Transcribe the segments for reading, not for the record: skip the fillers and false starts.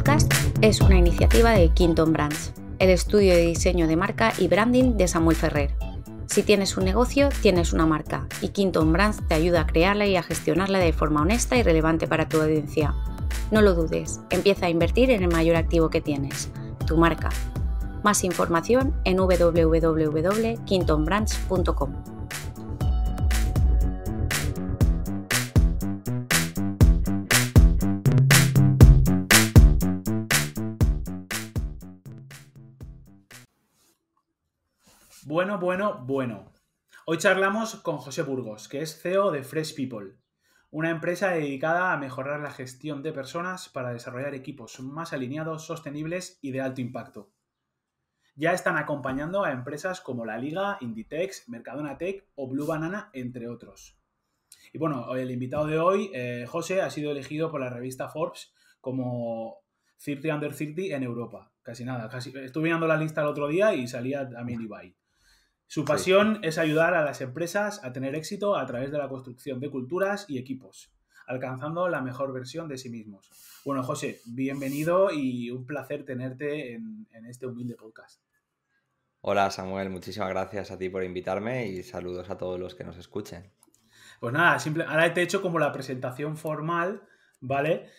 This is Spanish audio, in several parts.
podcast es una iniciativa de Quinton Brands, el estudio de diseño de marca y branding de Samuel Ferrer. Si tienes un negocio, tienes una marca, y Quinton Brands te ayuda a crearla y a gestionarla de forma honesta y relevante para tu audiencia. No lo dudes, empieza a invertir en el mayor activo que tienes, tu marca. Más información en www.quintonbrands.com. Bueno. Hoy charlamos con José Burgos, que es CEO de Fresh People, una empresa dedicada a mejorar la gestión de personas para desarrollar equipos más alineados, sostenibles y de alto impacto. Ya están acompañando a empresas como La Liga, Inditex, Mercadona Tech o Blue Banana, entre otros. Y bueno, el invitado de hoy, José, ha sido elegido por la revista Forbes como 30 Under 30 en Europa. Estuve mirando la lista el otro día y salía también Ibai. Su pasión es ayudar a las empresas a tener éxito a través de la construcción de culturas y equipos, alcanzando la mejor versión de sí mismos. Bueno, José, bienvenido y un placer tenerte en este humilde podcast. Hola Samuel, muchísimas gracias a ti por invitarme y saludos a todos los que nos escuchen. Pues nada, ahora te he hecho como la presentación formal, ¿vale?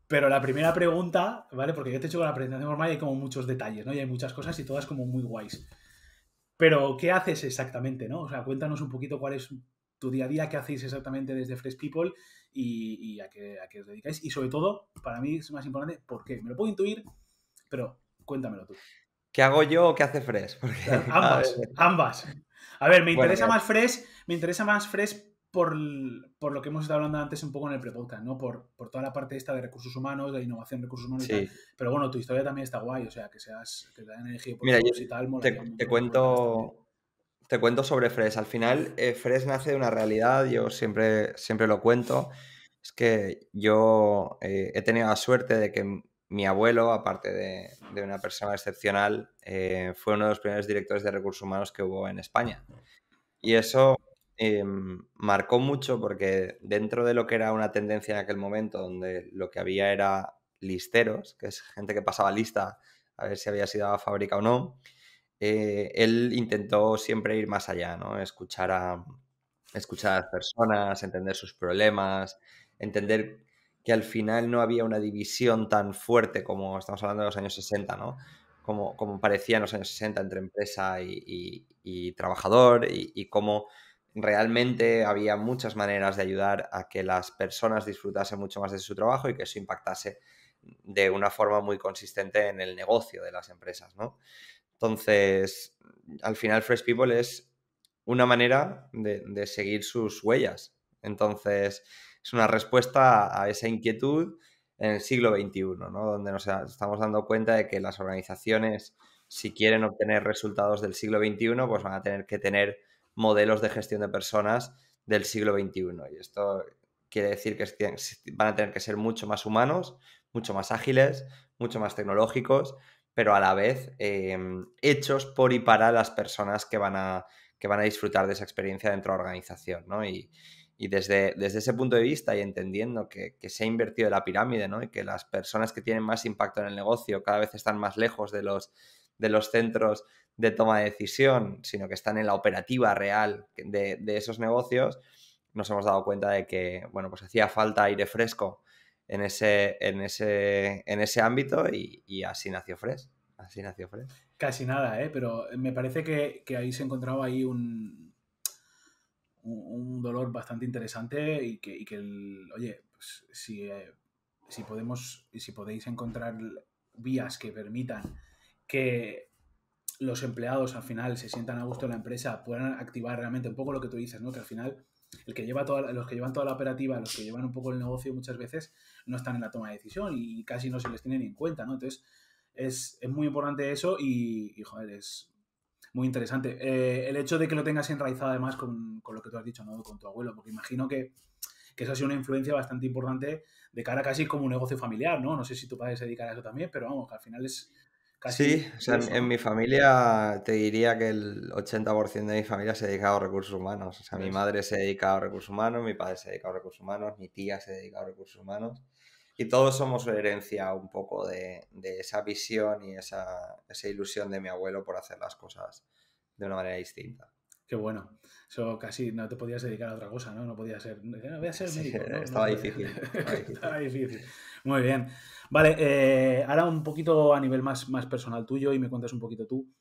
Pero la primera pregunta, ¿vale? Porque yo te he hecho con la presentación formal y hay como muchos detalles, ¿no? Y hay muchas cosas y todas como muy guays. Pero, ¿qué haces exactamente, no? O sea, cuéntanos un poquito cuál es tu día a día, qué hacéis exactamente desde Fresh People y a qué os dedicáis. Y sobre todo, para mí es más importante, ¿por qué? Me lo puedo intuir, pero cuéntamelo tú. ¿Qué hago yo o qué hace Fresh? O sea, ambas. A ver, me interesa más Fresh por lo que hemos estado hablando antes un poco en el pre-podcast, ¿no? Por toda la parte esta de recursos humanos, de innovación de recursos humanos y tal. Pero bueno, tu historia también está guay, o sea, que te hayan elegido por Forbes y tal, molaría un montón. Te cuento sobre Fresh. Al final, Fresh nace de una realidad, yo siempre lo cuento. Es que yo he tenido la suerte de que mi abuelo, aparte de una persona excepcional, fue uno de los primeros directores de recursos humanos que hubo en España. Y eso marcó mucho porque dentro de lo que era una tendencia en aquel momento, donde lo que había era listeros, que es gente que pasaba lista a ver si había sido a fábrica o no, él intentó siempre ir más allá, ¿no? Escuchar a las personas, entender sus problemas, entender que al final no había una división tan fuerte como estamos hablando de los años 60, ¿no? Como parecía en los años 60 entre empresa y trabajador y cómo realmente había muchas maneras de ayudar a que las personas disfrutasen mucho más de su trabajo y que eso impactase de una forma muy consistente en el negocio de las empresas, ¿no? Entonces, al final Fresh People es una manera de seguir sus huellas. Entonces, es una respuesta a esa inquietud en el siglo XXI, ¿no? Donde nos estamos dando cuenta de que las organizaciones, si quieren obtener resultados del siglo XXI, pues van a tener que tener modelos de gestión de personas del siglo XXI. Y esto quiere decir que van a tener que ser mucho más humanos, mucho más ágiles, mucho más tecnológicos, pero a la vez hechos por y para las personas que van a disfrutar de esa experiencia dentro de la organización, ¿no? Y desde ese punto de vista y entendiendo que se ha invertido la pirámide, ¿no? Y que las personas que tienen más impacto en el negocio cada vez están más lejos de los centros de toma de decisión, sino que están en la operativa real de esos negocios, nos hemos dado cuenta de que, bueno, pues hacía falta aire fresco en ese ámbito y así nació Fresh. Casi nada, pero me parece que ahí se encontraba ahí un dolor bastante interesante y que oye, pues si podéis encontrar vías que permitan que los empleados al final se sientan a gusto en la empresa, puedan activar realmente un poco lo que tú dices, ¿no? Que al final los que llevan toda la operativa, los que llevan un poco el negocio muchas veces no están en la toma de decisión y casi no se les tiene ni en cuenta, ¿no? Entonces es muy importante eso y joder, es muy interesante. El hecho de que lo tengas enraizado además con lo que tú has dicho, ¿no? Con tu abuelo, porque imagino que eso ha sido una influencia bastante importante de cara casi como un negocio familiar, ¿no? No sé si tu padre se dedica a eso también, pero vamos, que al final es casi... Sí, o sea, en mi familia te diría que el 80% de mi familia se ha dedicado a recursos humanos. O sea, mi madre se ha dedicado a recursos humanos, mi padre se ha dedicado a recursos humanos, mi tía se ha dedicado a recursos humanos. Y todos somos herencia un poco de esa visión y esa ilusión de mi abuelo por hacer las cosas de una manera distinta. Qué bueno. Eso casi no te podías dedicar a otra cosa, ¿no? No podías ser, no, voy a ser Sí, médico, ¿no? No estaba se podía. difícil. Estaba difícil. Muy bien. Vale, ahora un poquito a nivel más personal tuyo y me cuentas un poquito tú.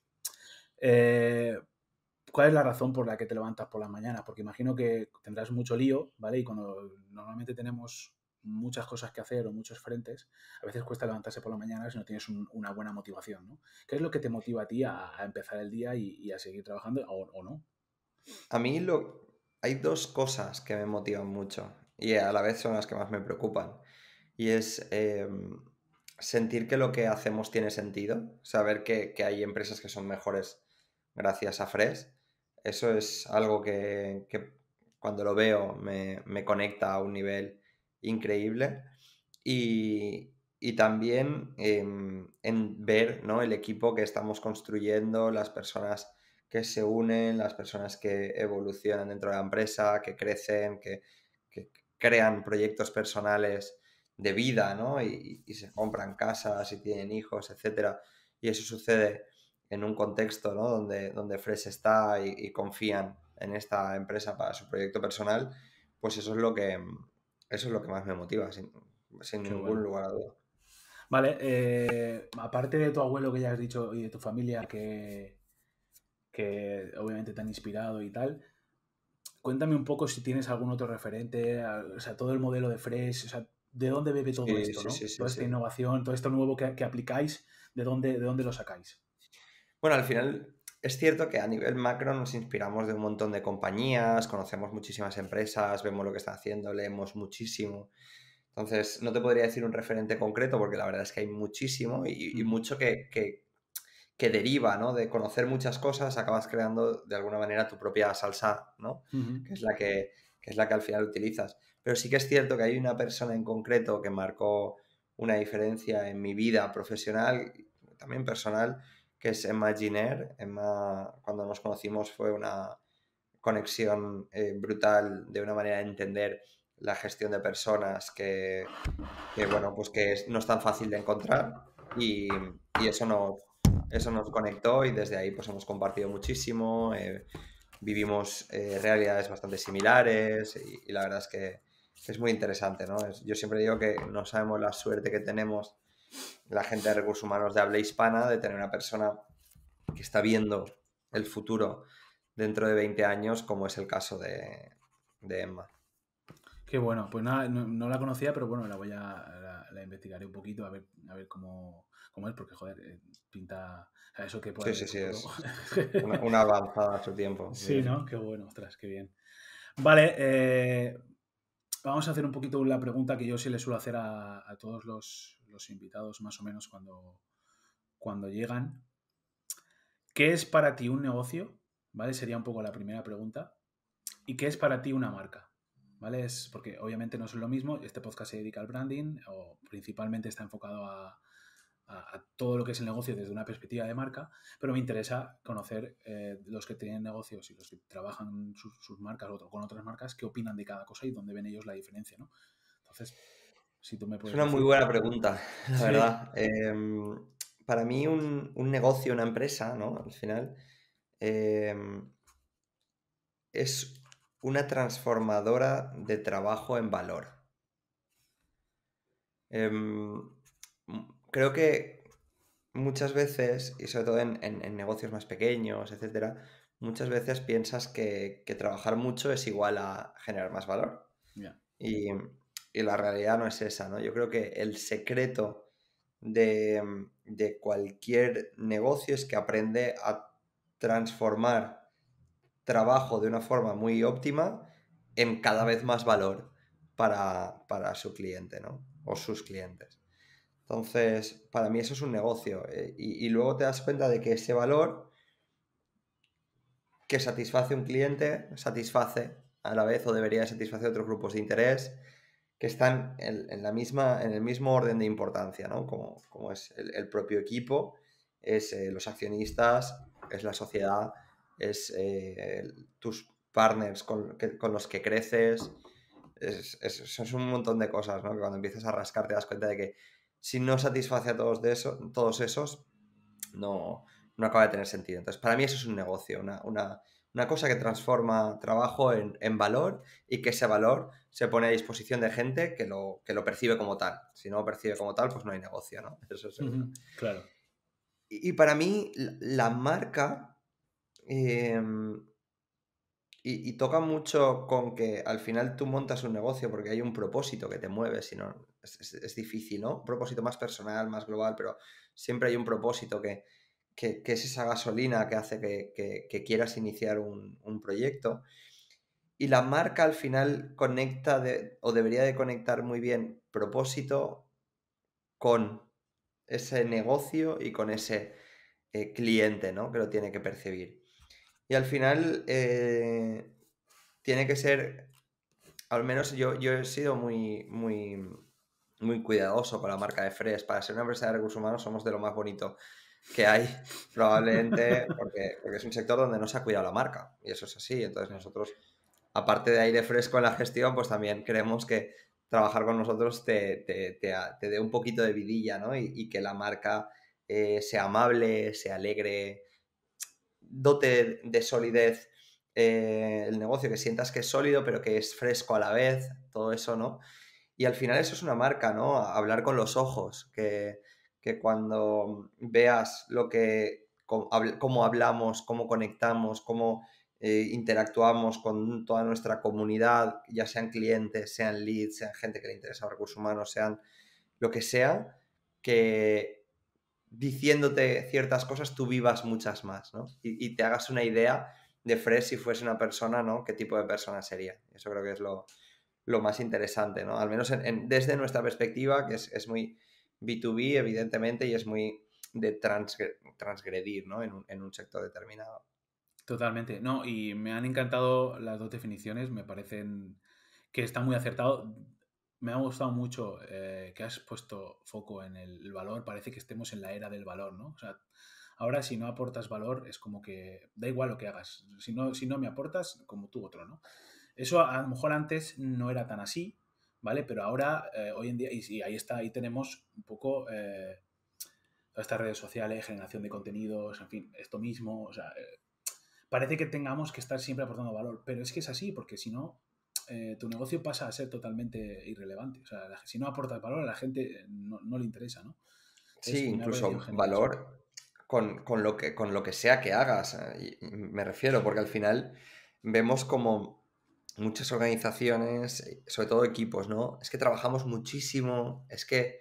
¿Cuál es la razón por la que te levantas por las mañanas? Porque imagino que tendrás mucho lío, ¿vale? Y cuando normalmente tenemos muchas cosas que hacer o muchos frentes, a veces cuesta levantarse por la mañana si no tienes una buena motivación, ¿no? ¿Qué es lo que te motiva a ti a empezar el día y a seguir trabajando o no? A mí hay dos cosas que me motivan mucho y a la vez son las que más me preocupan. Y es sentir que lo que hacemos tiene sentido, saber que hay empresas que son mejores gracias a Fresh. Eso es algo que cuando lo veo me conecta a un nivel increíble. Y también en ver, ¿no?, el equipo que estamos construyendo, las personas que se unen, las personas que evolucionan dentro de la empresa, que crecen, que crean proyectos personales de vida, ¿no? Y se compran casas y tienen hijos, etcétera. Y eso sucede en un contexto, ¿no?, donde Fresh está y confían en esta empresa para su proyecto personal, pues eso es lo que más me motiva, sin Qué ningún bueno. lugar a duda. Vale, aparte de tu abuelo que ya has dicho y de tu familia que obviamente te han inspirado y tal, cuéntame un poco si tienes algún otro referente, o sea, todo el modelo de Fresh, o sea, ¿de dónde bebe todo Sí, esto, sí, no? sí, sí, Toda esta sí. innovación, todo esto nuevo que aplicáis, ¿de dónde lo sacáis? Bueno, al final es cierto que a nivel macro nos inspiramos de un montón de compañías, conocemos muchísimas empresas, vemos lo que están haciendo, leemos muchísimo. Entonces, no te podría decir un referente concreto porque la verdad es que hay muchísimo y mucho que deriva, ¿no?, de conocer muchas cosas, acabas creando de alguna manera tu propia salsa, ¿no?, Ujú. que es la que al final utilizas. Pero sí que es cierto que hay una persona en concreto que marcó una diferencia en mi vida profesional, también personal, que es Emma Giner. Emma, cuando nos conocimos, fue una conexión brutal, de una manera de entender la gestión de personas bueno, pues no es tan fácil de encontrar y eso nos conectó y desde ahí pues hemos compartido muchísimo, vivimos realidades bastante similares y la verdad es que es muy interesante, ¿no? Yo siempre digo que no sabemos la suerte que tenemos la gente de recursos humanos de habla hispana de tener una persona que está viendo el futuro dentro de 20 años, como es el caso de Emma. Qué bueno, pues nada, no la conocía, pero bueno, la investigaré un poquito a ver cómo es, porque joder, pinta, o sea, eso que puede Sí, haber sí, de sí, futuro. es una avanzada a su tiempo. Sí, Sí, sí. ¿no? Qué bueno, ostras, qué bien. Vale, vamos a hacer un poquito la pregunta que yo sí le suelo hacer a todos los invitados, más o menos, cuando llegan. ¿Qué es para ti un negocio? ¿Vale? Sería un poco la primera pregunta. ¿Y qué es para ti una marca? ¿Vale? Es porque obviamente no es lo mismo. Este podcast se dedica al branding o principalmente está enfocado a todo lo que es el negocio desde una perspectiva de marca, pero me interesa conocer los que tienen negocios y los que trabajan sus marcas o con otras marcas, qué opinan de cada cosa y dónde ven ellos la diferencia, ¿no? Entonces, si tú me Es puedes una muy decir... buena pregunta, la Sí. verdad. Para mí un negocio, una empresa, ¿no?, al final, es una transformadora de trabajo en valor. Em, Creo que muchas veces, y sobre todo en negocios más pequeños, etcétera, muchas veces piensas que trabajar mucho es igual a generar más valor. Ya. Y, y la realidad no es esa, ¿no? Yo creo que el secreto de cualquier negocio es que aprende a transformar trabajo de una forma muy óptima en cada vez más valor para su cliente, ¿no?, o sus clientes. Entonces, para mí eso es un negocio. Y luego te das cuenta de que ese valor que satisface un cliente, satisface a la vez o debería satisfacer otros grupos de interés que están en el mismo orden de importancia, ¿no? Como es el propio equipo, es los accionistas, es la sociedad, es tus partners con los que creces, Son un montón de cosas, ¿no? Que cuando empiezas a rascar te das cuenta de que si no satisface a todos esos, no acaba de tener sentido. Entonces, para mí eso es un negocio, una cosa que transforma trabajo en valor y que ese valor se pone a disposición de gente que lo percibe como tal. Si no lo percibe como tal, pues no hay negocio, ¿no? Eso es seguro. Claro. Y para mí, la marca... y toca mucho con que al final tú montas un negocio porque hay un propósito que te mueve, si no, es difícil, ¿no? Un propósito más personal, más global, pero siempre hay un propósito que es esa gasolina que hace que quieras iniciar un proyecto. Y la marca al final conecta o debería de conectar muy bien propósito con ese negocio y con ese cliente, ¿no? Que lo tiene que percibir. Y al final tiene que ser, al menos yo he sido muy cuidadoso con la marca de Fresh. Para ser una empresa de recursos humanos somos de lo más bonito que hay, probablemente, porque es un sector donde no se ha cuidado la marca. Y eso es así. Entonces nosotros, aparte de aire fresco en la gestión, pues también creemos que trabajar con nosotros te dé un poquito de vidilla, ¿no? Y que la marca sea amable, sea alegre, dote de solidez el negocio, que sientas que es sólido, pero que es fresco a la vez, todo eso, ¿no? Y al final eso es una marca, ¿no? Hablar con los ojos, que cuando veas cómo hablamos, cómo conectamos, cómo interactuamos con toda nuestra comunidad, ya sean clientes, sean leads, sean gente que le interesa los recursos humanos, sean lo que sea, que diciéndote ciertas cosas tú vivas muchas más, ¿no? Y te hagas una idea de Fresh si fuese una persona, ¿no? ¿Qué tipo de persona sería? Eso creo que es lo más interesante, ¿no? Al menos desde nuestra perspectiva, que es muy B2B, evidentemente, y es muy de transgredir, ¿no? En un sector determinado. Totalmente. No, y me han encantado las dos definiciones, me parecen que está muy acertado. Me ha gustado mucho que has puesto foco en el valor. Parece que estemos en la era del valor, ¿no? O sea, ahora si no aportas valor es como que da igual lo que hagas. Si no me aportas, como tú otro, ¿no? Eso a lo mejor antes no era tan así, ¿vale? Pero ahora, hoy en día, y ahí está, ahí tenemos un poco todas estas redes sociales, generación de contenidos, en fin, esto mismo, o sea, parece que tengamos que estar siempre aportando valor, pero es que es así, porque si no, tu negocio pasa a ser totalmente irrelevante. O sea, si no aportas valor, a la gente no le interesa, ¿no? Sí, Entonces, me ha parecido incluso genial eso. valor con lo que sea que hagas. Y me refiero, porque al final vemos como muchas organizaciones, sobre todo equipos, ¿no? Es que trabajamos muchísimo, es que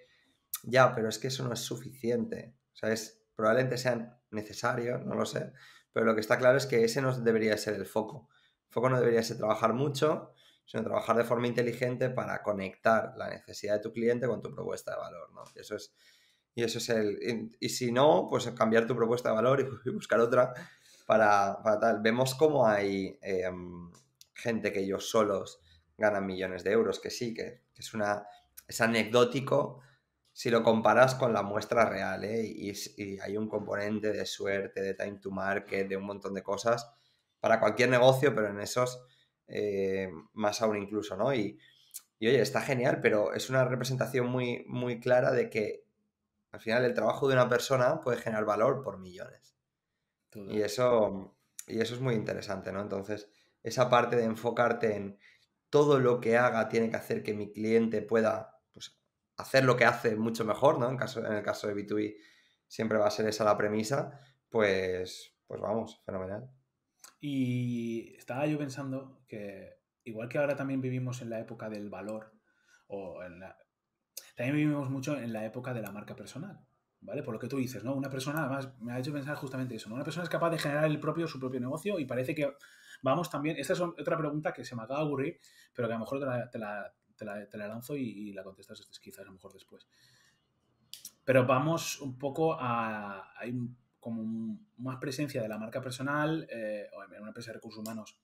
ya, pero es que eso no es suficiente. O sea, probablemente sean necesarios, no lo sé, pero lo que está claro es que ese no debería ser el foco. El foco no debería ser trabajar mucho, sino trabajar de forma inteligente para conectar la necesidad de tu cliente con tu propuesta de valor, ¿no? Y eso es y si no, pues cambiar tu propuesta de valor y buscar otra para tal. Vemos cómo hay gente que ellos solos ganan millones de euros, que sí, que es anecdótico si lo comparas con la muestra real, ¿eh? Y hay un componente de suerte, de time to market, de un montón de cosas para cualquier negocio, pero en esos más aún incluso, ¿no? Y oye, está genial, pero es una representación muy, muy clara de que al final el trabajo de una persona puede generar valor por millones. Y Total. eso, y eso es muy interesante, ¿no? Entonces, esa parte de enfocarte en todo lo que haga tiene que hacer que mi cliente pueda, pues, hacer lo que hace mucho mejor, ¿no? En el caso de B2B siempre va a ser esa la premisa, pues vamos, fenomenal. Y estaba yo pensando que, igual que ahora también vivimos en la época del valor, o también vivimos mucho en la época de la marca personal, ¿vale? Por lo que tú dices, ¿no? Una persona, además, me ha hecho pensar justamente eso, ¿no? Una persona es capaz de generar su propio negocio y parece que vamos también... Esta es otra pregunta que se me acaba de aburrir, pero que a lo mejor te la lanzo y la contestas quizás a lo mejor después. Pero vamos un poco a... Hay como más presencia de la marca personal, o en una empresa de recursos humanos.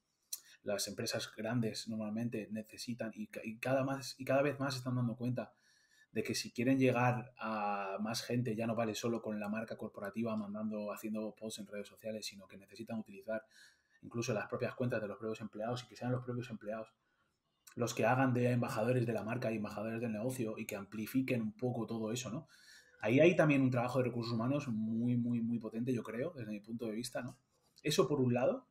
Las empresas grandes normalmente necesitan y cada vez más se están dando cuenta de que si quieren llegar a más gente ya no vale solo con la marca corporativa haciendo posts en redes sociales, sino que necesitan utilizar incluso las propias cuentas de los propios empleados y que sean los propios empleados los que hagan de embajadores de la marca y embajadores del negocio y que amplifiquen un poco todo eso, ¿no? Ahí hay también un trabajo de recursos humanos muy, muy, muy potente, yo creo, desde mi punto de vista, ¿no? Eso por un lado.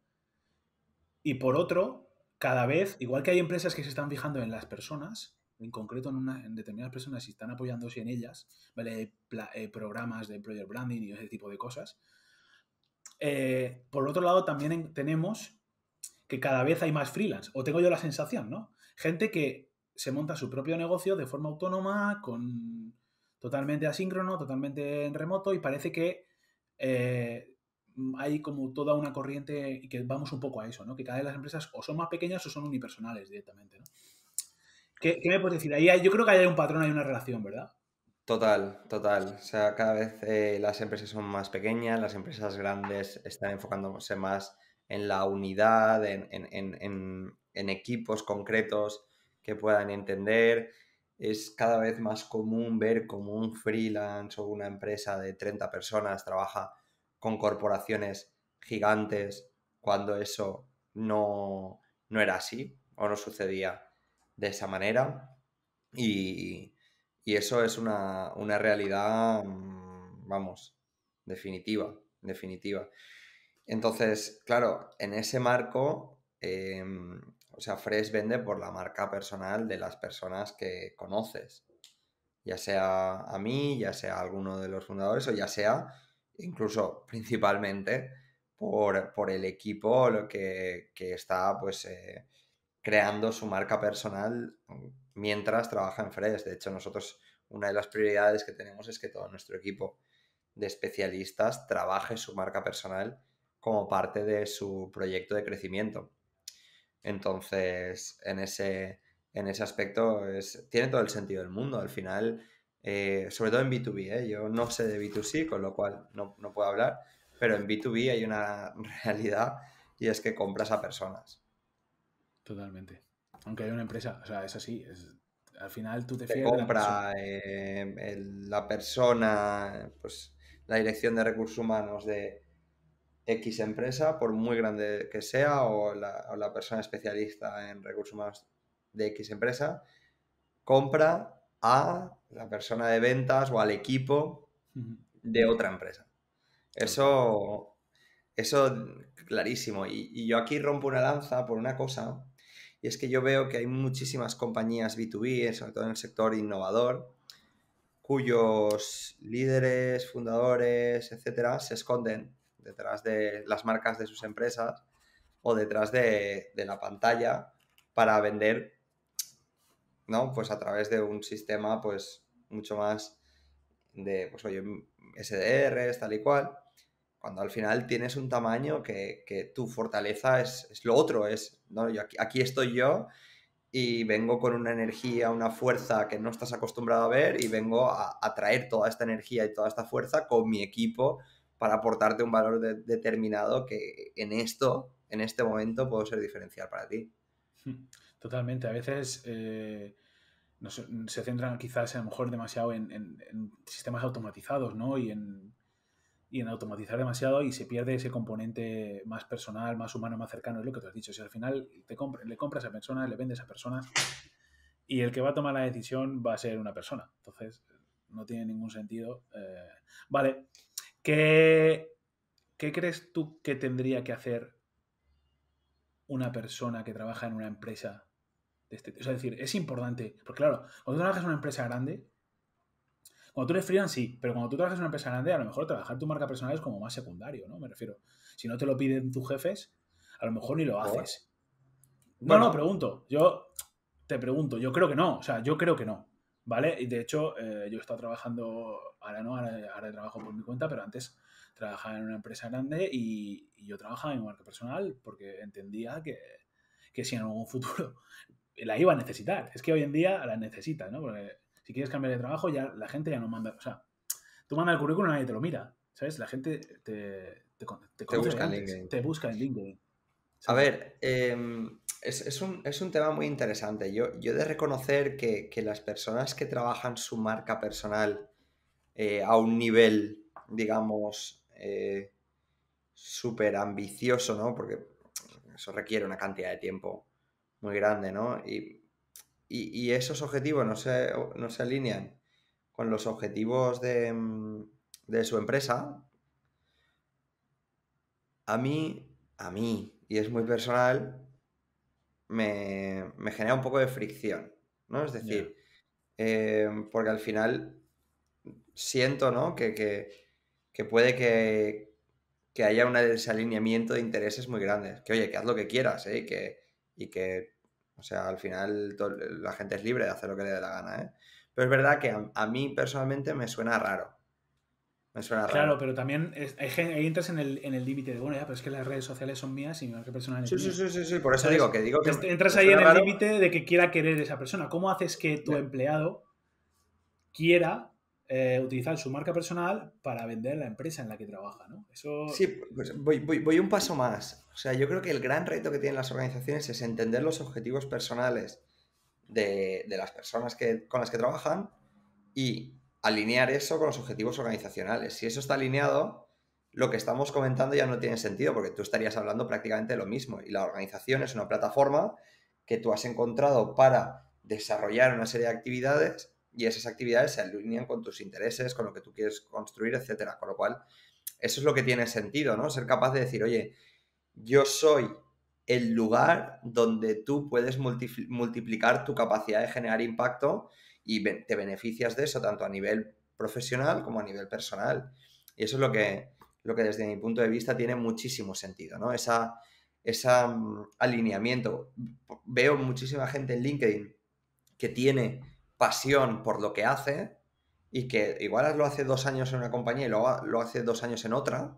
Y por otro, cada vez, igual que hay empresas que se están fijando en las personas, en concreto en determinadas personas y están apoyándose en ellas, ¿vale? Programas de employer branding y ese tipo de cosas. Por otro lado, también tenemos que cada vez hay más freelance, o tengo yo la sensación, ¿no? Gente que se monta su propio negocio de forma autónoma, totalmente asíncrono, totalmente en remoto, y parece que hay como toda una corriente y que vamos un poco a eso, ¿no? Que cada vez las empresas o son más pequeñas o son unipersonales directamente, ¿no? ¿Qué me puedes decir? Yo creo que hay un patrón, hay una relación, ¿verdad? Total, total. O sea, cada vez las empresas son más pequeñas, las empresas grandes están enfocándose más en la unidad, en equipos concretos que puedan entender. Es cada vez más común ver como un freelance o una empresa de 30 personas trabaja con corporaciones gigantes cuando eso no era así o no sucedía de esa manera. Y eso es una realidad, vamos, definitiva, definitiva. Entonces, claro, en ese marco, o sea, Fresh vende por la marca personal de las personas que conoces, ya sea a mí, ya sea a alguno de los fundadores o ya sea incluso principalmente por el equipo lo que está pues creando su marca personal mientras trabaja en Fresh. De hecho, nosotros una de las prioridades que tenemos es que todo nuestro equipo de especialistas trabaje su marca personal como parte de su proyecto de crecimiento. Entonces, en ese aspecto tiene todo el sentido del mundo. Al final, sobre todo en B2B, yo no sé de B2C, con lo cual no puedo hablar, pero en B2B hay una realidad y es que compras a personas. Totalmente. Aunque hay una empresa, o sea, es así. Al final tú te Te fías de la persona. compra la persona, pues la dirección de recursos humanos de X empresa, por muy grande que sea, o la persona especialista en recursos humanos de X empresa, compra a la persona de ventas o al equipo de otra empresa. Tal cual. Eso clarísimo. Y yo aquí rompo una lanza por una cosa, y es que yo veo que hay muchísimas compañías B2B, sobre todo en el sector innovador, cuyos líderes, fundadores, etcétera, se esconden detrás de las marcas de sus empresas o detrás de la pantalla para vender, ¿no? Pues a través de un sistema, pues, mucho más de, pues, oye, SDRs, tal y cual, cuando al final tienes un tamaño que tu fortaleza es lo otro, ¿no? Aquí estoy yo y vengo con una energía, una fuerza que no estás acostumbrado a ver y vengo a traer toda esta energía y toda esta fuerza con mi equipo para aportarte un valor determinado que en este momento puedo ser diferencial para ti. Totalmente. A veces se centran quizás a lo mejor demasiado en sistemas automatizados, ¿no? Y en automatizar demasiado y se pierde ese componente más personal, más humano, más cercano. Es lo que tú has dicho. Si al final le compras a personas, le vendes a personas y el que va a tomar la decisión va a ser una persona. Entonces, no tiene ningún sentido. Vale. ¿Qué crees tú que tendría que hacer una persona que trabaja en una empresa de este tipo? O sea, es decir, es importante, porque claro, cuando tú trabajas en una empresa grande, cuando tú eres freelance sí, pero cuando tú trabajas en una empresa grande, a lo mejor trabajar tu marca personal es como más secundario, ¿no? Me refiero, si no te lo piden tus jefes, a lo mejor ni lo ¿Por? haces. No, Bueno, pregunto, yo te pregunto, yo creo que no, o sea, yo creo que no, ¿vale? Y de hecho, yo he estado trabajando, ahora no, ahora trabajo por mi cuenta, pero antes trabajaba en una empresa grande y yo trabajaba en mi marca personal porque entendía que si en algún futuro la iba a necesitar. Es que hoy en día la necesitas, ¿no? Porque si quieres cambiar de trabajo, ya la gente ya no manda. O sea, tú mandas el currículum y nadie te lo mira. ¿Sabes? La gente te te conoce de buscan antes, LinkedIn. te busca en LinkedIn. A ¿Sabes? ver, es un tema muy interesante. Yo he de reconocer que las personas que trabajan su marca personal a un nivel, digamos, súper ambicioso, ¿no? Porque eso requiere una cantidad de tiempo muy grande, ¿no? Y y esos objetivos no se alinean con los objetivos de su empresa, a mí, y es muy personal, me genera un poco de fricción, ¿no? Es Ya. decir, porque al final siento, ¿no? que puede que haya un desalineamiento de intereses muy grandes. Que oye, que haz lo que quieras, ¿eh? Y que o sea, al final la gente es libre de hacer lo que le dé la gana, ¿eh? Pero es verdad que a mí personalmente me suena raro. Me suena Claro, raro. pero también ahí entras en el límite de, bueno, ya, pero es que las redes sociales son mías y mi marca personal es Sí, sí, mía. sí, sí, sí. Por eso ¿Sabes? digo que Entras me ahí suena en el raro. límite de que quiera querer esa persona. ¿Cómo haces que tu empleado quiera utilizar su marca personal para vender la empresa en la que trabaja, ¿no? Eso... Sí, pues voy un paso más. O sea, yo creo que el gran reto que tienen las organizaciones es entender los objetivos personales de las personas con las que trabajan y alinear eso con los objetivos organizacionales. Si eso está alineado, lo que estamos comentando ya no tiene sentido porque tú estarías hablando prácticamente de lo mismo. Y la organización es una plataforma que tú has encontrado para desarrollar una serie de actividades y esas actividades se alinean con tus intereses, con lo que tú quieres construir, etcétera. Con lo cual, eso es lo que tiene sentido, ¿no? Ser capaz de decir, oye, yo soy el lugar donde tú puedes multiplicar tu capacidad de generar impacto y te beneficias de eso tanto a nivel profesional como a nivel personal. Y eso es lo que desde mi punto de vista tiene muchísimo sentido, ¿no? Ese alineamiento. Veo muchísima gente en LinkedIn que tiene pasión por lo que hace y que igual lo hace 2 años en una compañía y luego lo hace 2 años en otra,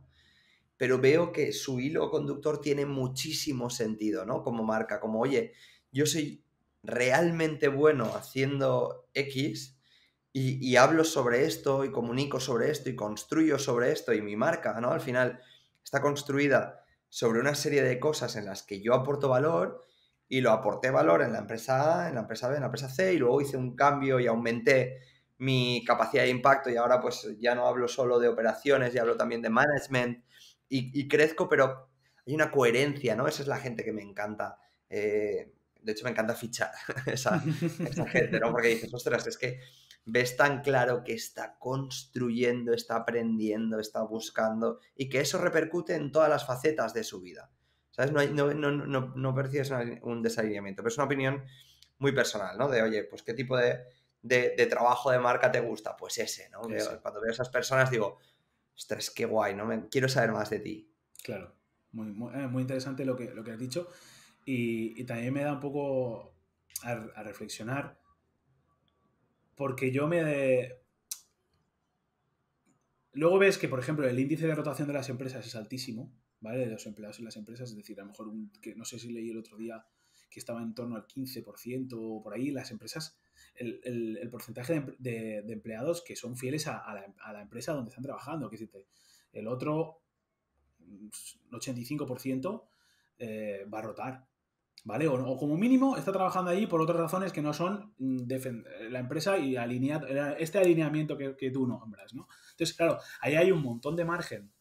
pero veo que su hilo conductor tiene muchísimo sentido, ¿no? Como marca, como, oye, yo soy realmente bueno haciendo X y hablo sobre esto y comunico sobre esto y construyo sobre esto y mi marca, ¿no? Al final está construida sobre una serie de cosas en las que yo aporto valor y lo aporté valor en la empresa A, en la empresa B, en la empresa C y luego hice un cambio y aumenté mi capacidad de impacto y ahora pues ya no hablo solo de operaciones, ya hablo también de management y crezco, pero hay una coherencia, ¿no? Esa es la gente que me encanta. De hecho, me encanta fichar esa gente, ¿no? Porque dices, ostras, es que ves tan claro que está construyendo, está aprendiendo, está buscando y que eso repercute en todas las facetas de su vida. ¿Sabes? No percibes un desalineamiento, pero es una opinión muy personal, ¿no? De, oye, pues qué tipo de trabajo de marca te gusta, pues ese, ¿no? Cuando veo a esas personas digo, ostras, qué guay, ¿no? Quiero saber más de ti. Claro, muy interesante lo que has dicho y también me da un poco a reflexionar porque luego ves que, por ejemplo, el índice de rotación de las empresas es altísimo, ¿vale? De los empleados en las empresas, es decir, a lo mejor, que no sé si leí el otro día que estaba en torno al 15% o por ahí, las empresas, el porcentaje de empleados que son fieles a la empresa donde están trabajando, que decirte, el otro 85% va a rotar, ¿vale? O como mínimo está trabajando allí por otras razones que no son la empresa y este alineamiento que tú nombras, ¿no? Entonces, claro, ahí hay un montón de margen.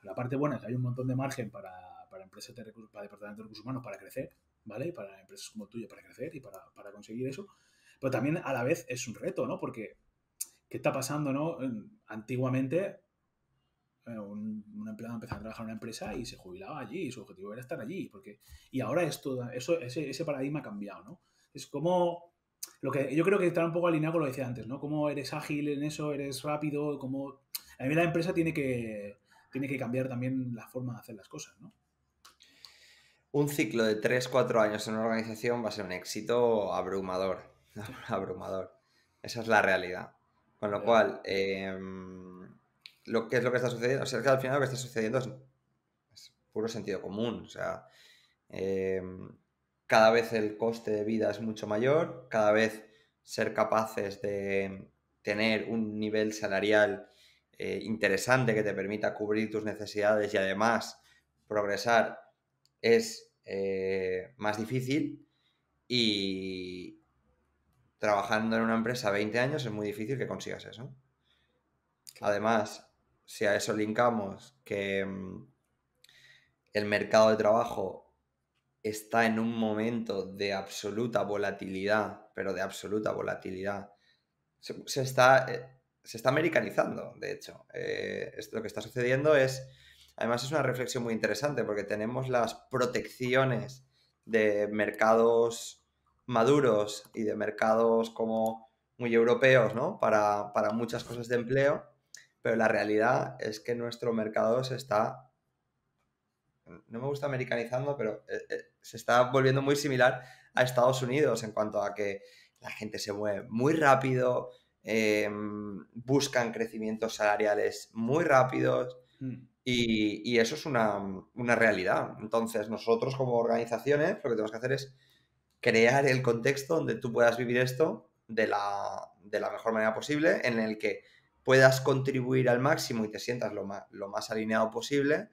La parte buena es que hay un montón de margen para empresas para departamentos de recursos humanos para crecer, ¿vale? Y para empresas como el tuyo para crecer y para conseguir eso. Pero también a la vez es un reto, ¿no? Porque, ¿qué está pasando, no? Antiguamente un empleado empezaba a trabajar en una empresa y se jubilaba allí y su objetivo era estar allí. Y ahora ese paradigma ha cambiado, ¿no? Es como lo que yo creo que está un poco alineado con lo que decía antes, ¿no? Cómo eres ágil en eso, eres rápido, cómo... A mí la empresa tiene que cambiar también la forma de hacer las cosas, ¿no? Un ciclo de 3-4 años en una organización va a ser un éxito abrumador. Sí. Abrumador. Esa es la realidad. Con lo Ya. cual, ¿qué es lo que está sucediendo? O sea, es que al final lo que está sucediendo es puro sentido común. O sea, cada vez el coste de vida es mucho mayor, cada vez ser capaces de tener un nivel salarial interesante que te permita cubrir tus necesidades y además progresar es más difícil y trabajando en una empresa 20 años es muy difícil que consigas eso. Claro. Además, si a eso linkamos que el mercado de trabajo está en un momento de absoluta volatilidad, pero de absoluta volatilidad. Se está americanizando, de hecho. Lo que está sucediendo además es una reflexión muy interesante porque tenemos las protecciones de mercados maduros y de mercados como muy europeos, ¿no? Para muchas cosas de empleo, pero la realidad es que nuestro mercado no me gusta americanizando, pero se está volviendo muy similar a Estados Unidos en cuanto a que la gente se mueve muy rápido, buscan crecimientos salariales muy rápidos y eso es una realidad. Entonces, nosotros como organizaciones lo que tenemos que hacer es crear el contexto donde tú puedas vivir esto de la mejor manera posible, en el que puedas contribuir al máximo y te sientas lo más alineado posible,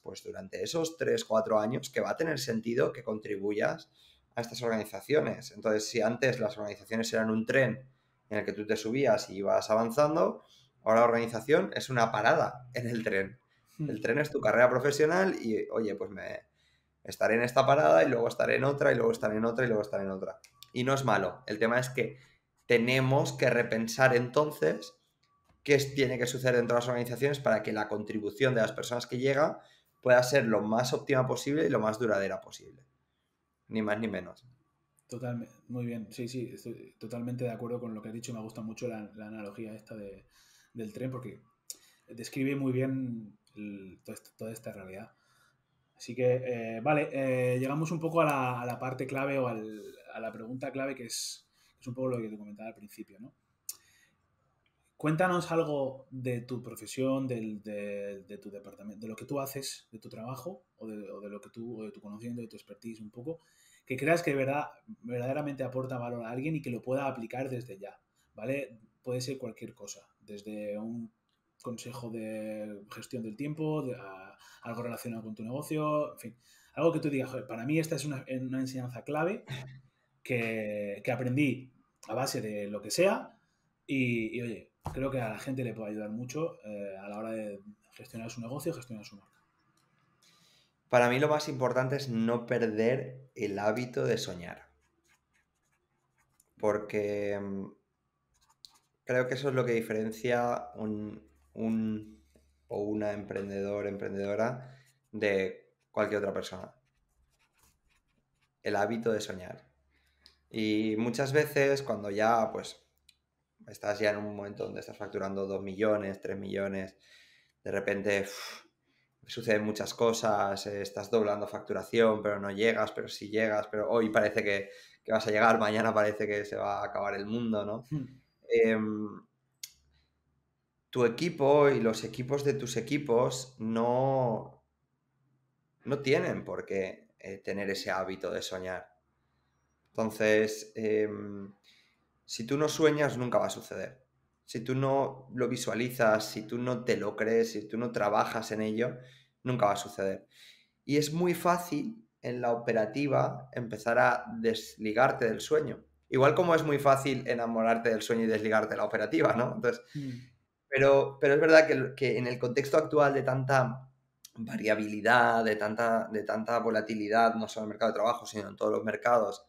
pues durante esos 3 4 años que va a tener sentido que contribuyas a estas organizaciones. Entonces, si antes las organizaciones eran un tren en el que tú te subías y ibas avanzando, ahora la organización es una parada en el tren. El tren es tu carrera profesional y, oye, pues estaré en esta parada y luego estaré en otra y luego estaré en otra y luego estaré en otra. Y no es malo. El tema es que tenemos que repensar entonces qué tiene que suceder dentro de las organizaciones para que la contribución de las personas que llega pueda ser lo más óptima posible y lo más duradera posible. Ni más ni menos. Totalmente, muy bien. Sí, sí, estoy totalmente de acuerdo con lo que has dicho. Me gusta mucho la analogía esta del tren porque describe muy bien toda esta realidad. Así que, vale, llegamos un poco a la parte clave o a la pregunta clave que es un poco lo que te comentaba al principio, ¿no? Cuéntanos algo de tu profesión, de tu departamento, de lo que tú haces, de tu trabajo o de lo que o de tu conocimiento, de tu expertise un poco, que creas que verdaderamente aporta valor a alguien y que lo pueda aplicar desde ya, ¿vale? Puede ser cualquier cosa, desde un consejo de gestión del tiempo, algo relacionado con tu negocio, en fin, algo que tú digas, joder, para mí esta es una enseñanza clave que aprendí a base de lo que sea y, oye, creo que a la gente le puede ayudar mucho a la hora de gestionar su negocio, gestionar su marca. Para mí lo más importante es no perder el hábito de soñar. Porque creo que eso es lo que diferencia o una emprendedora de cualquier otra persona. El hábito de soñar. Y muchas veces cuando ya pues estás ya en un momento donde estás facturando 2 millones, 3 millones, de repente suceden muchas cosas, estás doblando facturación, pero no llegas, pero sí llegas, pero hoy parece que vas a llegar, mañana parece que se va a acabar el mundo, ¿no? Tu equipo y los equipos de tus equipos no tienen por qué tener ese hábito de soñar. Entonces, si tú no sueñas, nunca va a suceder. Si tú no lo visualizas, si tú no te lo crees, si tú no trabajas en ello, nunca va a suceder. Y es muy fácil en la operativa empezar a desligarte del sueño. Igual como es muy fácil enamorarte del sueño y desligarte de la operativa, ¿no? Entonces, pero es verdad que en el contexto actual de tanta variabilidad, de tanta volatilidad, no solo en el mercado de trabajo, sino en todos los mercados,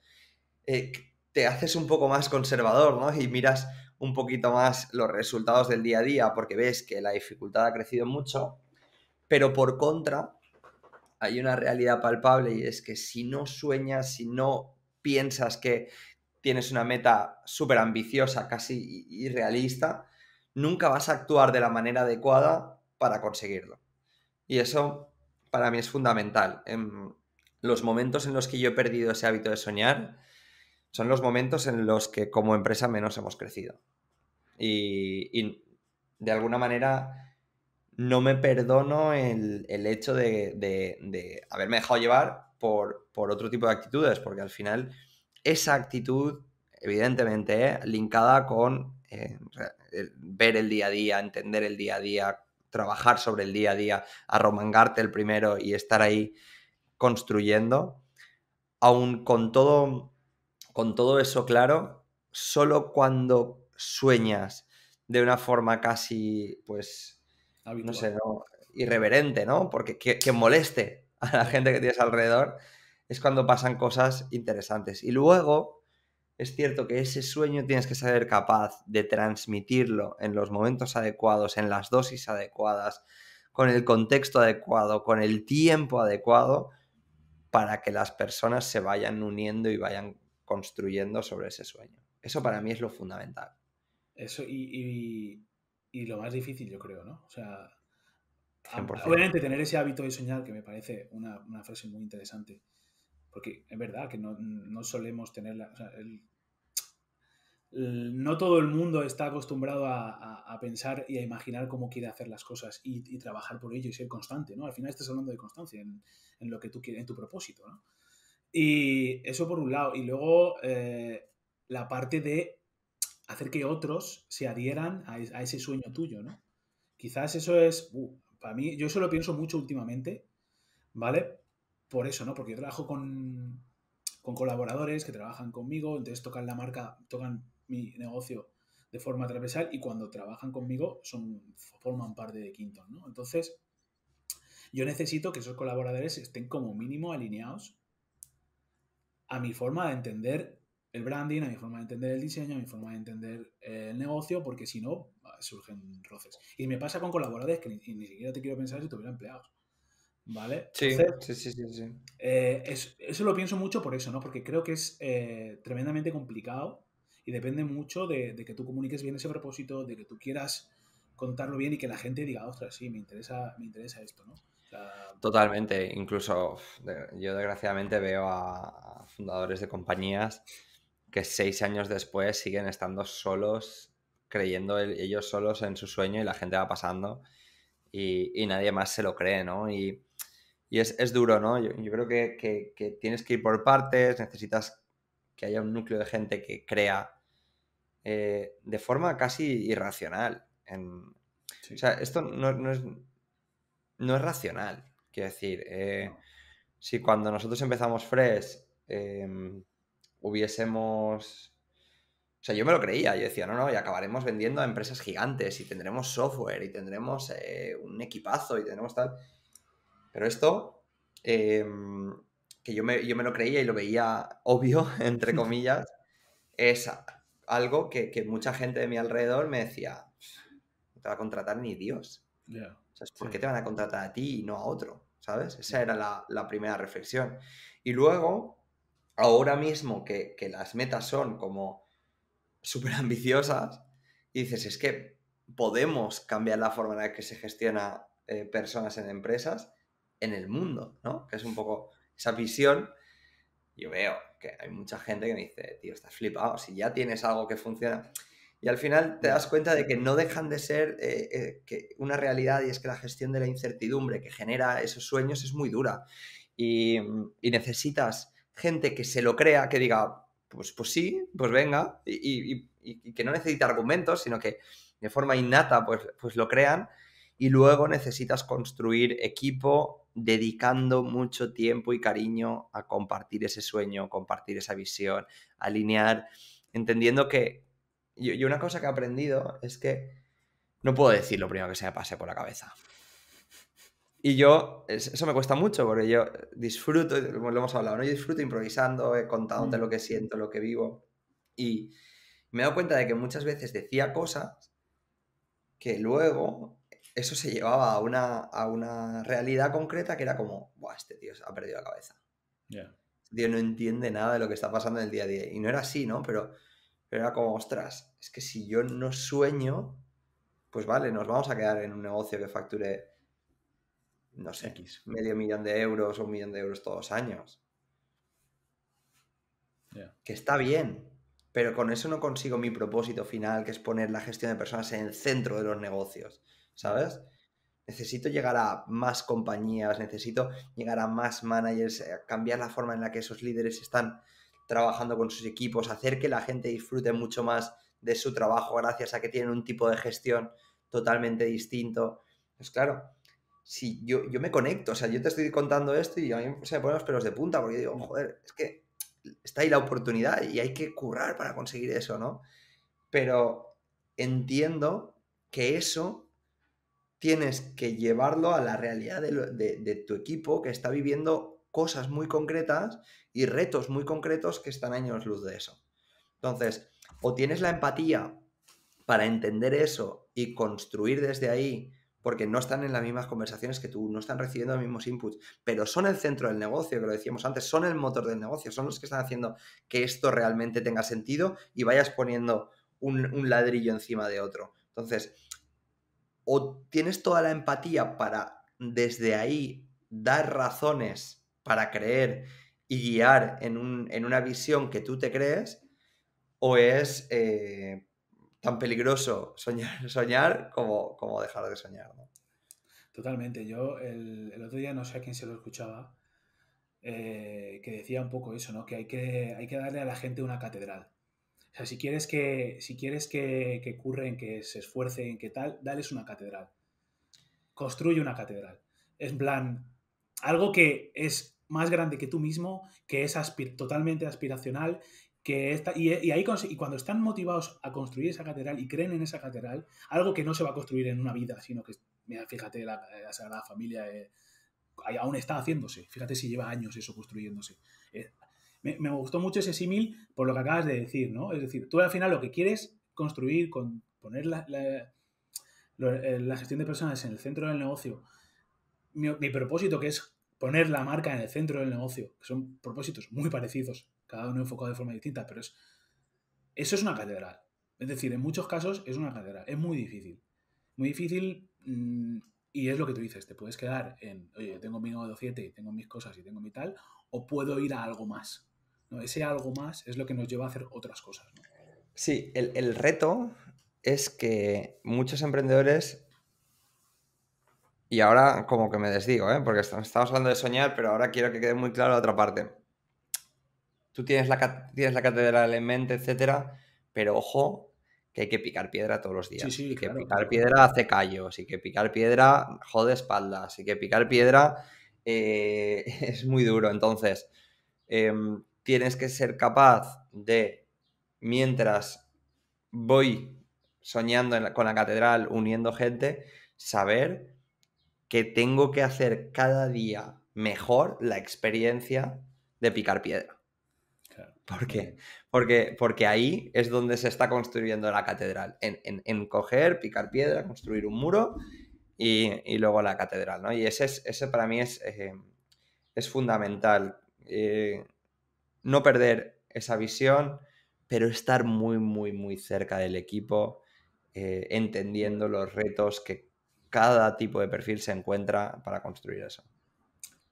te haces un poco más conservador, ¿no? Y miras un poquito más los resultados del día a día porque ves que la dificultad ha crecido mucho, pero por contra hay una realidad palpable y es que si no sueñas, si no piensas que tienes una meta súper ambiciosa, casi irrealista, nunca vas a actuar de la manera adecuada para conseguirlo. Y eso para mí es fundamental. En los momentos en los que yo he perdido ese hábito de soñar son los momentos en los que como empresa menos hemos crecido. Y de alguna manera no me perdono el hecho de haberme dejado llevar por otro tipo de actitudes, porque al final esa actitud, evidentemente, linkada con ver el día a día, entender el día a día, trabajar sobre el día a día, arromangarte el primero y estar ahí construyendo, aun con todo eso claro, solo cuando sueñas de una forma casi, pues, habitual. No sé, ¿no? Irreverente, ¿no? Porque que moleste a la gente que tienes alrededor, es cuando pasan cosas interesantes. Y luego es cierto que ese sueño tienes que ser capaz de transmitirlo en los momentos adecuados, en las dosis adecuadas, con el contexto adecuado, con el tiempo adecuado, para que las personas se vayan uniendo y vayan construyendo sobre ese sueño. Eso para mí es lo fundamental. Eso y lo más difícil, yo creo, ¿no? O sea, 100%. obviamente tener ese hábito de soñar, que me parece una frase muy interesante, porque es verdad que no solemos tenerla, o sea, no todo el mundo está acostumbrado a pensar y a imaginar cómo quiere hacer las cosas y trabajar por ello y ser constante, ¿no? Al final estás hablando de constancia en lo que tú quieres, en tu propósito, ¿no? Y eso por un lado. Y luego la parte de hacer que otros se adhieran a ese sueño tuyo, ¿no? Quizás eso es, para mí, yo eso lo pienso mucho últimamente, ¿vale? Por eso, ¿no? Porque yo trabajo con colaboradores que trabajan conmigo, entonces tocan la marca, tocan mi negocio de forma transversal y cuando trabajan conmigo forman parte de Quinton, ¿no? Entonces, yo necesito que esos colaboradores estén como mínimo alineados a mi forma de entender el branding, a mi forma de entender el diseño, a mi forma de entender el negocio, porque si no, surgen roces. Y me pasa con colaboradores que ni siquiera te quiero pensar si tuviera empleados, ¿vale? Sí, Entonces, sí. eso lo pienso mucho por eso, ¿no? Porque creo que es tremendamente complicado y depende mucho de que tú comuniques bien ese propósito, de que tú quieras contarlo bien y que la gente diga, ostras, sí, me interesa esto, ¿no? O sea, Totalmente. Incluso yo desgraciadamente veo a fundadores de compañías que 6 años después siguen estando solos, creyendo ellos solos en su sueño y la gente va pasando y nadie más se lo cree, ¿no? Y es duro, ¿no? Yo creo que tienes que ir por partes, necesitas que haya un núcleo de gente que crea de forma casi irracional. sí. O sea, esto no es racional. Quiero decir, No. si cuando nosotros empezamos Fresh hubiésemos... O sea, yo me lo creía, yo decía, no, y acabaremos vendiendo a empresas gigantes y tendremos software y tendremos un equipazo y tendremos tal. Pero esto, que yo me lo creía y lo veía obvio, entre comillas, es algo que mucha gente de mi alrededor me decía, no te va a contratar ni Dios. Yeah. O sea, ¿por Sí. qué te van a contratar a ti y no a otro? ¿Sabes? Esa era la primera reflexión. Y luego, ahora mismo que las metas son como súper ambiciosas, y dices, es que podemos cambiar la forma en la que se gestiona personas en empresas en el mundo, ¿no? Que es un poco esa visión. Yo veo que hay mucha gente que me dice, tío, estás flipado, si ya tienes algo que funciona. Y al final te Yeah. das cuenta de que no dejan de ser que una realidad, y es que la gestión de la incertidumbre que genera esos sueños es muy dura. Y necesitas gente que se lo crea, que diga, pues sí, pues venga, y que no necesita argumentos, sino que de forma innata pues lo crean. Y luego necesitas construir equipo dedicando mucho tiempo y cariño a compartir ese sueño, compartir esa visión, alinear, entendiendo que... Y una cosa que he aprendido es que no puedo decir lo primero que se me pase por la cabeza. Y eso me cuesta mucho porque yo disfruto, lo hemos hablado, ¿no? Yo disfruto improvisando, contándote lo que siento, lo que vivo. Y me he dado cuenta de que muchas veces decía cosas que luego eso se llevaba a una realidad concreta que era como, buah, este tío se ha perdido la cabeza. Yeah. Este tío no entiende nada de lo que está pasando en el día a día. Y no era así, ¿no? Pero era como, ostras, es que si yo no sueño, pues vale, nos vamos a quedar en un negocio que facture, no sé, X. $500,000 o $1,000,000 todos los años. Yeah. Que está bien, pero con eso no consigo mi propósito final, que es poner la gestión de personas en el centro de los negocios, ¿sabes? Necesito llegar a más compañías, necesito llegar a más managers, cambiar la forma en la que esos líderes están trabajando con sus equipos, hacer que la gente disfrute mucho más de su trabajo gracias a que tienen un tipo de gestión totalmente distinto. Pues claro, si yo me conecto, o sea, yo te estoy contando esto y a mí se me ponen los pelos de punta porque digo, joder, es que está ahí la oportunidad y hay que currar para conseguir eso, ¿no? Pero entiendo que eso tienes que llevarlo a la realidad de tu equipo que está viviendo cosas muy concretas y retos muy concretos que están a años luz de eso. Entonces, o tienes la empatía para entender eso y construir desde ahí, porque no están en las mismas conversaciones que tú, no están recibiendo los mismos inputs, pero son el centro del negocio, que lo decíamos antes, son el motor del negocio, son los que están haciendo que esto realmente tenga sentido y vayas poniendo un ladrillo encima de otro. Entonces, o tienes toda la empatía para desde ahí dar razones para creer y guiar en una visión que tú te crees, o es tan peligroso soñar como dejar de soñar, ¿no? Totalmente. Yo el otro día no sé a quién se lo escuchaba, que decía un poco eso, ¿no? Que hay que darle a la gente una catedral. O sea, si quieres que curren, que se esfuercen, que tal, dales una catedral. Construye una catedral. Es en plan, algo que es más grande que tú mismo, que es totalmente aspiracional, y ahí y cuando están motivados a construir esa catedral y creen en esa catedral, algo que no se va a construir en una vida, sino que, mira, fíjate, la Sagrada Familia aún está haciéndose. Fíjate si lleva años eso construyéndose. Me gustó mucho ese símil por lo que acabas de decir, ¿no? Es decir, tú al final lo que quieres construir, poner la gestión de personas en el centro del negocio, mi propósito, que es poner la marca en el centro del negocio, que son propósitos muy parecidos, cada uno enfocado de forma distinta, pero eso es una catedral. Es decir, en muchos casos es una catedral. Es muy difícil. Muy difícil, y es lo que tú dices, te puedes quedar en, oye, yo tengo mi nodo 7 y tengo mis cosas y tengo mi tal, o puedo ir a algo más, ¿no? Ese algo más es lo que nos lleva a hacer otras cosas, ¿no? Sí, el reto es que muchos emprendedores, y ahora como que me desdigo, porque estamos hablando de soñar, pero ahora quiero que quede muy claro la otra parte. Tú tienes la catedral en mente, etcétera, pero ojo que hay que picar piedra todos los días. Sí, Y que claro, picar claro. piedra hace callos, y que picar piedra jode espaldas, y que picar piedra es muy duro. Entonces, tienes que ser capaz de, mientras voy soñando con la catedral, uniendo gente, saber que tengo que hacer cada día mejor la experiencia de picar piedra. Claro. ¿Por Muy qué? bien. Porque ahí es donde se está construyendo la catedral. En coger, picar piedra, construir un muro y luego la catedral, ¿no? Y ese para mí es fundamental. No perder esa visión, pero estar muy, muy, muy cerca del equipo, entendiendo los retos que cada tipo de perfil se encuentra para construir eso.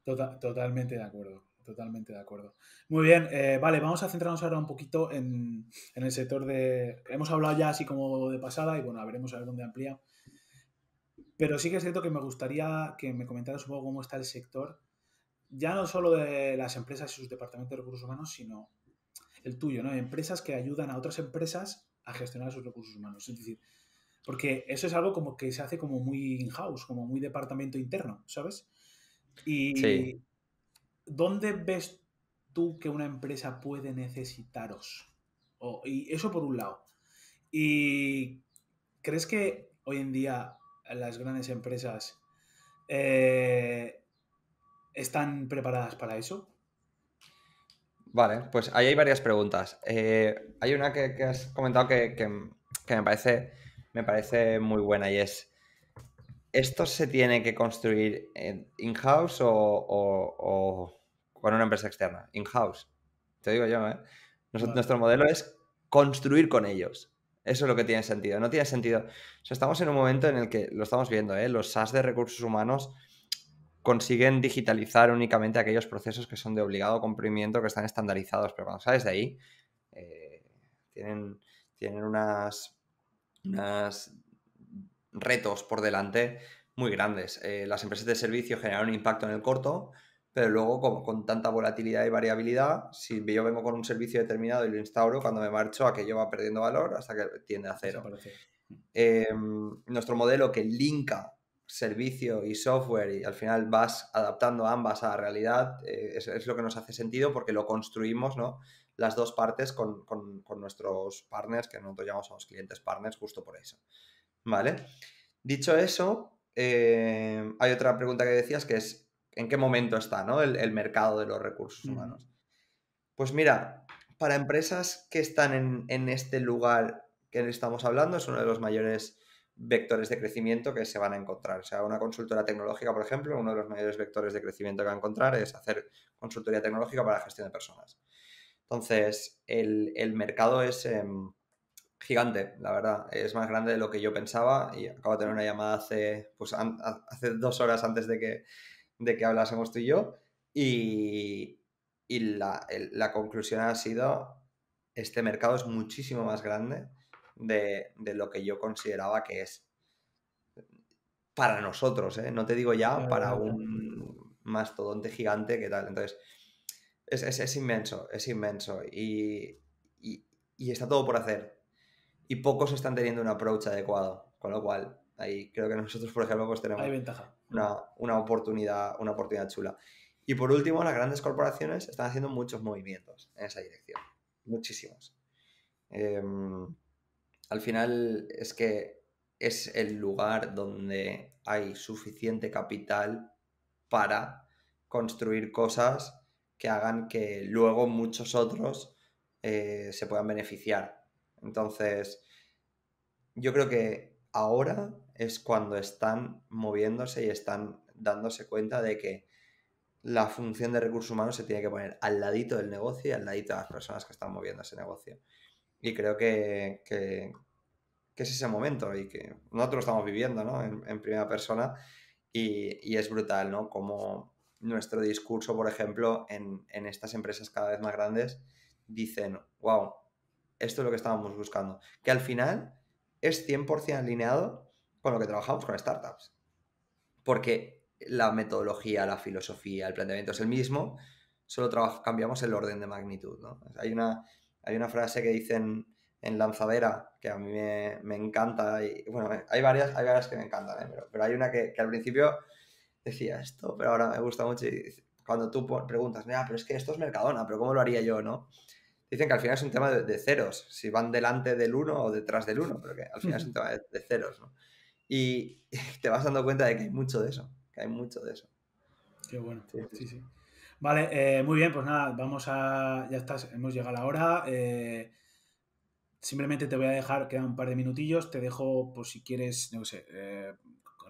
Totalmente de acuerdo, totalmente de acuerdo. Muy bien, vale, vamos a centrarnos ahora un poquito en el sector de... Hemos hablado ya así como de pasada y bueno, veremos a ver dónde amplía. Pero sí que es cierto que me gustaría que me comentaras un poco cómo está el sector, ya no solo de las empresas y sus departamentos de recursos humanos, sino el tuyo, ¿no? Empresas que ayudan a otras empresas a gestionar sus recursos humanos. Es decir, porque eso es algo como que se hace como muy in-house, como muy departamento interno, ¿sabes? Sí, Y ¿dónde ves tú que una empresa puede necesitaros? Y eso por un lado. ¿Y crees que hoy en día las grandes empresas están preparadas para eso? vale, pues ahí hay varias preguntas. Hay una que has comentado que me parece muy buena y es, ¿esto se tiene que construir in-house o con una empresa externa? In-house, te digo yo, ¿eh? Vale. Nuestro modelo es construir con ellos. Eso es lo que tiene sentido. No tiene sentido. O sea, estamos en un momento en el que lo estamos viendo, ¿eh? Los SaaS de recursos humanos consiguen digitalizar únicamente aquellos procesos que son de obligado cumplimiento, que están estandarizados, pero cuando sales de ahí, tienen unas retos por delante muy grandes. Las empresas de servicio generan un impacto en el corto, pero luego con tanta volatilidad y variabilidad, si yo vengo con un servicio determinado y lo instauro, cuando me marcho aquello va perdiendo valor hasta que tiende a cero. Desaparece. Nuestro modelo que linka servicio y software y al final vas adaptando ambas a la realidad, es lo que nos hace sentido porque lo construimos, ¿no? Las dos partes con nuestros partners, que nosotros llamamos a los clientes partners justo por eso. ¿Vale? Dicho eso, hay otra pregunta que decías que es en qué momento está, ¿no? El mercado de los recursos humanos. Pues mira, para empresas que están en este lugar que estamos hablando, es uno de los mayores vectores de crecimiento que se van a encontrar. O sea, una consultora tecnológica, por ejemplo, uno de los mayores vectores de crecimiento que va a encontrar es hacer consultoría tecnológica para la gestión de personas. Entonces, el mercado es gigante, la verdad. Es más grande de lo que yo pensaba y acabo de tener una llamada hace 2 horas antes de que hablásemos tú y yo y la conclusión ha sido, este mercado es muchísimo más grande de lo que yo consideraba que es. Para nosotros, ¿eh? No te digo ya para un mastodonte gigante que tal. Entonces, es inmenso, es inmenso. Y está todo por hacer. Y pocos están teniendo un approach adecuado. Con lo cual, ahí creo que nosotros, por ejemplo, pues tenemos Hay ventaja. una oportunidad chula. Y por último, las grandes corporaciones están haciendo muchos movimientos en esa dirección. Muchísimos. Al final es que es el lugar donde hay suficiente capital para construir cosas que hagan que luego muchos otros se puedan beneficiar. Entonces, yo creo que ahora es cuando están moviéndose y están dándose cuenta de que la función de recursos humanos se tiene que poner al ladito del negocio y al ladito de las personas que están moviendo ese negocio. Y creo que es ese momento y que nosotros lo estamos viviendo, ¿no? En primera persona y es brutal, ¿no? Como nuestro discurso, por ejemplo, en estas empresas cada vez más grandes dicen, wow, esto es lo que estábamos buscando. Que al final es 100% alineado con lo que trabajamos con startups. Porque la metodología, la filosofía, el planteamiento es el mismo, solo cambiamos el orden de magnitud, ¿no? Hay una frase que dicen en Lanzadera que a mí me encanta y bueno, hay varias que me encantan, ¿eh? Pero hay una que al principio decía esto, pero ahora me gusta mucho y cuando tú preguntas, mira, pero es que esto es Mercadona, pero ¿cómo lo haría yo, no? Dicen que al final es un tema de ceros, si van delante del 1 o detrás del 1, pero que al final es un tema de ceros, ¿no? Y te vas dando cuenta de que hay mucho de eso, Qué bueno, Sí. sí. Vale, muy bien, pues nada, ya estás, hemos llegado a la hora. Simplemente te voy a dejar, quedan un par de minutillos, te dejo por si quieres, no sé,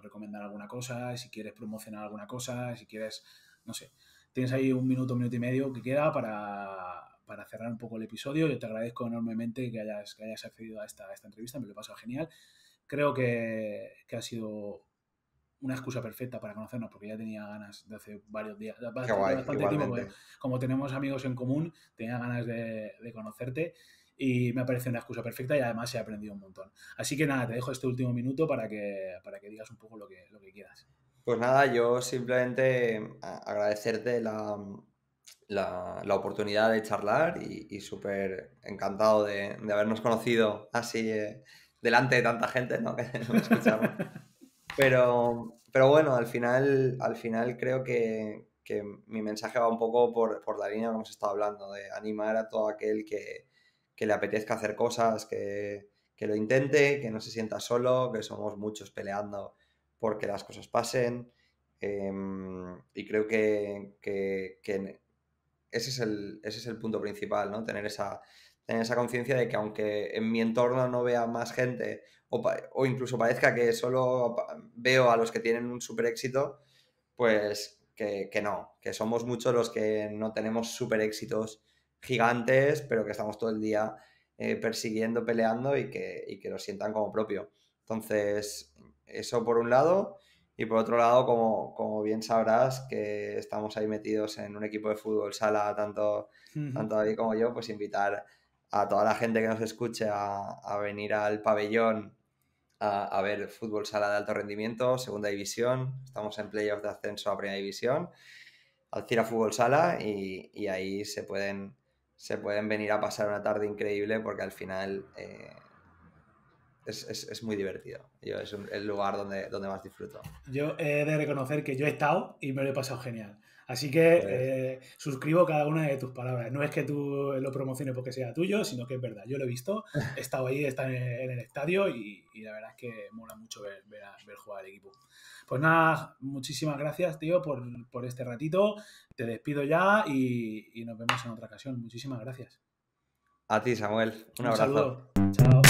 recomendar alguna cosa, si quieres promocionar alguna cosa, si quieres, no sé, tienes ahí un minuto y medio que queda para cerrar un poco el episodio. Yo te agradezco enormemente que hayas accedido a esta entrevista, me lo he pasado genial. Creo que ha sido una excusa perfecta para conocernos, porque ya tenía ganas de hace varios días, Qué guay, bastante tiempo, igualmente. porque como tenemos amigos en común, tenía ganas de conocerte y me ha parecido una excusa perfecta y además he aprendido un montón. Así que nada, te dejo este último minuto para que digas un poco lo que quieras. Pues nada, yo simplemente agradecerte la oportunidad de charlar y súper encantado de habernos conocido así delante de tanta gente, ¿no? Que nos escuchamos. Pero bueno, al final creo que mi mensaje va un poco por la línea que hemos estado hablando, de animar a todo aquel que le apetezca hacer cosas, que lo intente, que no se sienta solo, que somos muchos peleando porque las cosas pasen. Y creo que ese es el punto principal, ¿no? Tener esa conciencia de que aunque en mi entorno no vea más gente o incluso parezca que solo veo a los que tienen un super éxito, pues que no, que somos muchos los que no tenemos super éxitos gigantes, pero que estamos todo el día persiguiendo, peleando y que lo sientan como propio. Entonces, eso por un lado. Y por otro lado, como bien sabrás, que estamos ahí metidos en un equipo de fútbol sala, tanto David como yo, pues invitar a toda la gente que nos escuche a venir al pabellón a ver fútbol sala de alto rendimiento, segunda división. Estamos en playoffs de ascenso a primera división, al Cira Fútbol Sala y ahí se pueden venir a pasar una tarde increíble porque al final es muy divertido. Es el lugar donde más disfruto. Yo he de reconocer que yo he estado y me lo he pasado genial. Así que suscribo cada una de tus palabras. No es que tú lo promociones porque sea tuyo, sino que es verdad. Yo lo he visto, he estado ahí, está en el estadio y la verdad es que mola mucho ver jugar al equipo. Pues nada, muchísimas gracias, tío, por este ratito. Te despido ya y nos vemos en otra ocasión. Muchísimas gracias. A ti, Samuel. Un abrazo. Saludo. Chao.